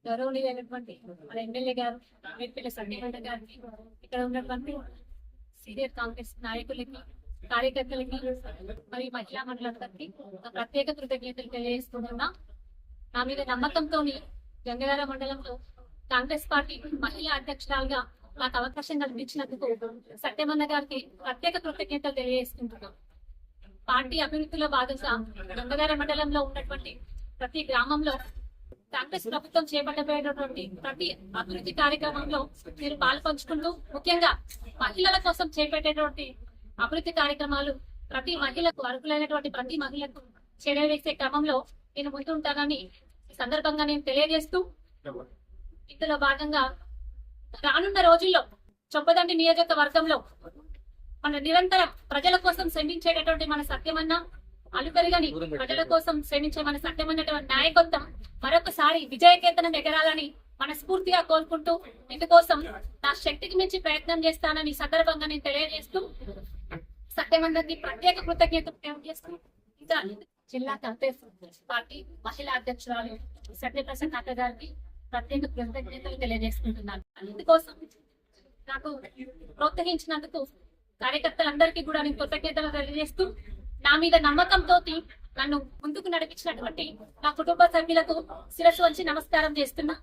గౌరవనీయులైనటువంటి మన ఎమ్మెల్యే గారు వీర్పల్లి సంజయ్ గారికి, ఇక్కడ ఉన్నటువంటి సీనియర్ కాంగ్రెస్ నాయకులకి, కార్యకర్తలకి, మరి మహిళా మండలందరికీ ప్రత్యేక కృతజ్ఞతలు తెలియజేస్తున్నా. నా మీద నమ్మకంతో గంగాధర మండలంలో కాంగ్రెస్ పార్టీ మహిళా అధ్యక్షురాలుగా నాకు అవకాశం కల్పించినందుకు సత్యమన్న గారికి ప్రత్యేక కృతజ్ఞతలు తెలియజేసుకుంటున్నాం. పార్టీ అభివృద్ధిలో భాగంగా గంగాధర మండలంలో ఉన్నటువంటి ప్రతి గ్రామంలో కాంగ్రెస్ ప్రభుత్వం చేపట్టబోయేటటువంటి ప్రతి అభివృద్ధి కార్యక్రమంలో మీరు పాల్పంచుకుంటూ, ముఖ్యంగా మహిళల కోసం చేపట్టేటువంటి అభివృద్ధి కార్యక్రమాలు ప్రతి మహిళకు, అర్హులైనటువంటి ప్రతి మహిళకు చేరవేసే క్రమంలో నేను ముందుంటానని ఈ సందర్భంగా నేను తెలియజేస్తూ, ఇందులో భాగంగా రానున్న రోజుల్లో చొప్పదండి నియోజకవర్గంలో మన నిరంతరం ప్రజల కోసం శ్రమించేటటువంటి మన సత్యమన్న, అలుపెరగని ప్రజల కోసం శ్రమించే మన సత్యమన్నటువంటి నాయకత్వం మరొకసారి విజయకేతనం ఎగరాలని మనస్ఫూర్తిగా కోరుకుంటూ, ఇందుకోసం నా శక్తికి మించి ప్రయత్నం చేస్తానని సందర్భంగా నేను తెలియజేస్తూ, సత్యమన్నకి ప్రత్యేక కృతజ్ఞతలు తెలియజేస్తూ, ఇంకా జిల్లా కాంగ్రెస్ పార్టీ మహిళా అధ్యక్షురాలు సత్యప్రసాద్ అక్క గారికి ప్రత్యేక కృతజ్ఞతలు తెలియజేసుకుంటున్నాను. ఇందుకోసం నాకు ప్రోత్సహించినందుకు కార్యకర్తలందరికీ కూడా నేను కృతజ్ఞతలు తెలియజేస్తూ, నా మీద నమ్మకంతో నన్ను ముందుకు నడిపించినటువంటి నా కుటుంబ సభ్యులకు శిరస్సు వంచి నమస్కారం చేస్తున్నా.